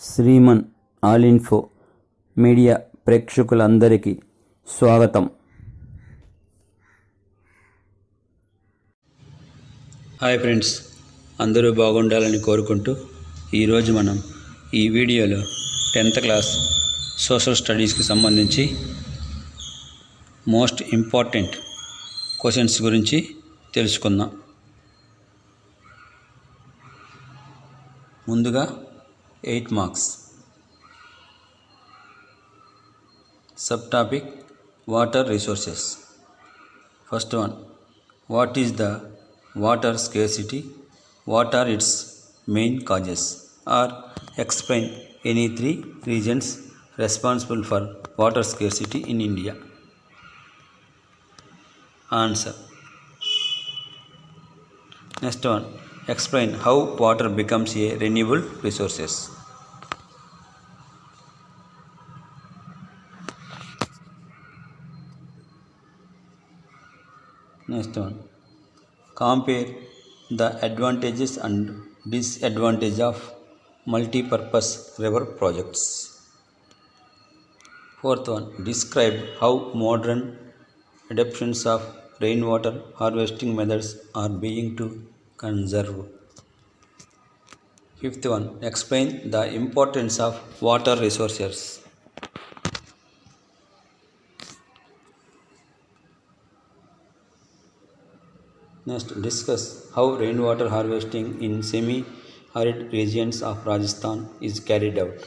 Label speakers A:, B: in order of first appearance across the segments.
A: Shriman all info media ప్రేక్షకులందరికీ స్వాగతం. Hi friends, అందరూ బాగుండాలని కోరుకుంటూ ఈరోజు మనం ఈ వీడియోలో 10th క్లాస్ సోషల్ స్టడీస్కి సంబంధించి మోస్ట్ ఇంపార్టెంట్ క్వశ్చన్స్ గురించి తెలుసుకుందాం. ముందుగా 8 marks. Sub topic water resources. First one, what is the water scarcity? What are its main causes? Or explain any 3 reasons responsible for water scarcity in India. Answer. Next one, explain how water becomes a renewable resources. Next one, compare the advantages and disadvantages of multi-purpose river projects. Fourth one, describe how modern adoptions of rainwater harvesting methods are being to conserve. Fifth one, explain the importance of water resources. Next, discuss how rainwater harvesting in semi-arid regions of Rajasthan is carried out.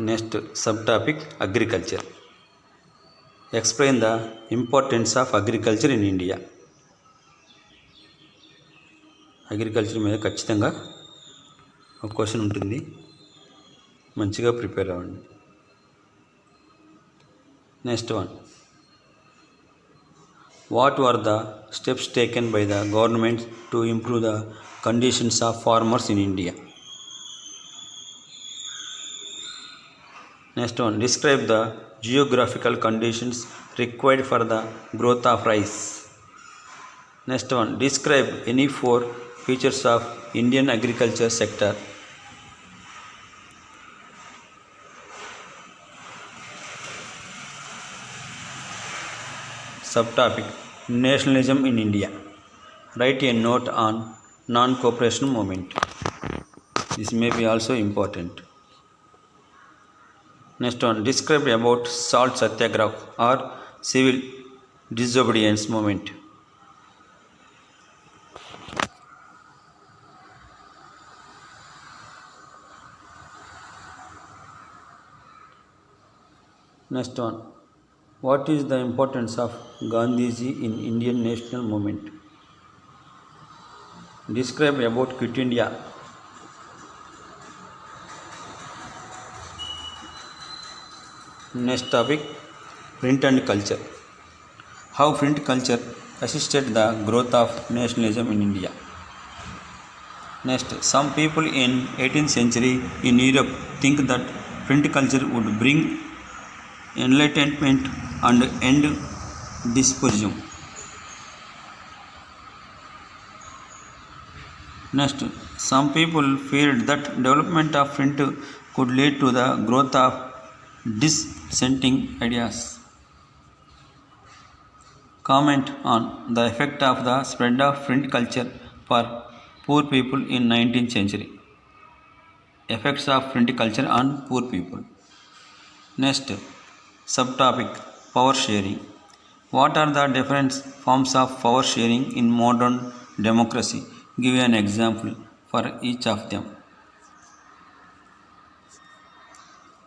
A: Next subtopic, agriculture. Explain the importance of agriculture in India. Agriculture మీద ఖచ్చితంగా ఒక question ఉంటుంది, మంచిగా prepare అవ్వండి. Next one, what are the steps taken by the government to improve the conditions of farmers in India. Next one, describe the geographical conditions required for the growth of rice. Next one, describe any 4 features of Indian agriculture sector. Subtopic, nationalism in India. Write a note on non-cooperation movement. This may be also important. Next one, describe about salt satyagraha or civil disobedience movement. Next one, what is the importance of Gandhiji in Indian national movement? Describe about Quit India. Next topic, print and culture. How print culture assisted the growth of nationalism in India. Next, some people in 18th century in Europe think that print culture would bring enlightenment and end despotism. Next, some people feared that development of print could lead to the growth of dissenting ideas. Comment on the effect of the spread of print culture for poor people in 19th century. Effects of print culture on poor people. Next subtopic, power sharing. What are the different forms of power sharing in modern democracy? Give an example for each of them.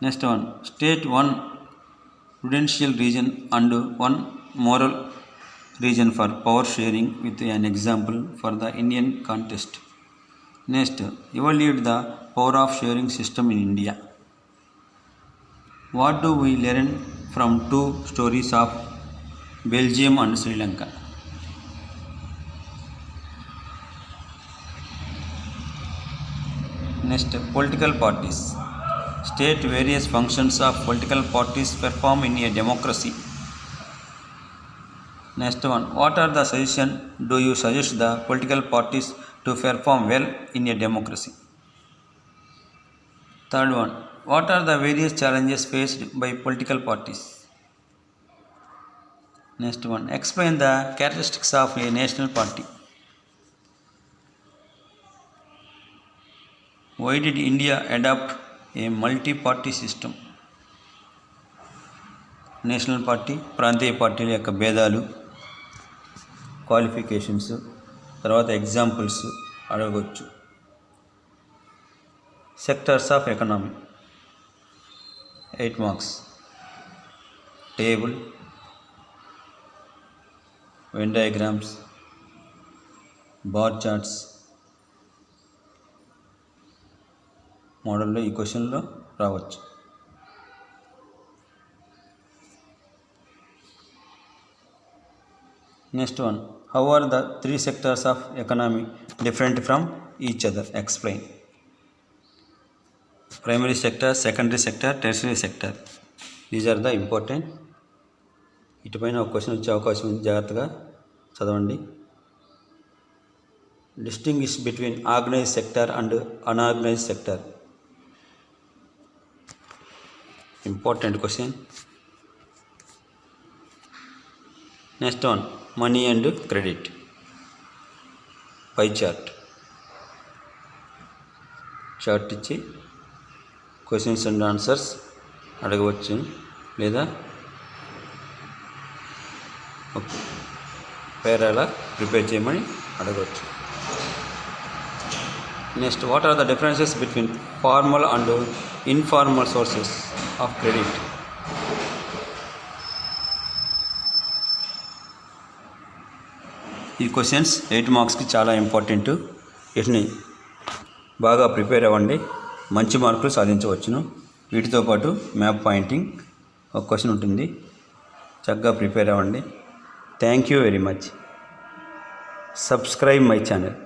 A: Next one, state one prudential reason and one moral reason for power sharing with an example for the Indian context. Next, evaluate the power of sharing system in India. What do we learn from 2 stories of Belgium and Sri Lanka? Next, political parties. State various functions of political parties perform in a democracy. Next one, what are the suggestions do you suggest the political parties to perform well in a democracy? Third one, what are the various challenges faced by political parties? Next one, explain the characteristics of a national party. Why did India adopt a multi-party system? National party, ప్రాంతీయ పార్టీల యొక్క భేదాలు, qualifications, తర్వాత examples అడగవచ్చు. Sectors of economy 8 marks. Table, Venn diagrams, bar charts మోడల్లో ఈ క్వశ్చన్లో రావచ్చు. Next one, how are the three sectors of economy different from each other? Explain. Primary sector, secondary sector, tertiary sector. These are the important. ఇటుపైన ఒక question వచ్చే అవకాశం ఉంది, జాగ్రత్తగా చదవండి. Distinguish between organised sector and unorganised sector. Important question. Next one, money and credit. Pie chart ఇచ్చి questions and answers అడగవచ్చు, లేదా పేరాలా ప్రిపేర్ చేయమని అడగవచ్చు. Next, what are the differences between formal and informal sources of credit? ఈ questions 8 మార్క్స్కి చాలా important. వీటిని బాగా ప్రిపేర్ అవ్వండి, మంచి మార్కులు సాధించవచ్చును. వీటితో పాటు మ్యాప్ పాయింటింగ్ ఒక క్వశ్చన్ ఉంటుంది, చక్కగా ప్రిపేర్ అవ్వండి. Thank you very much. Subscribe my channel.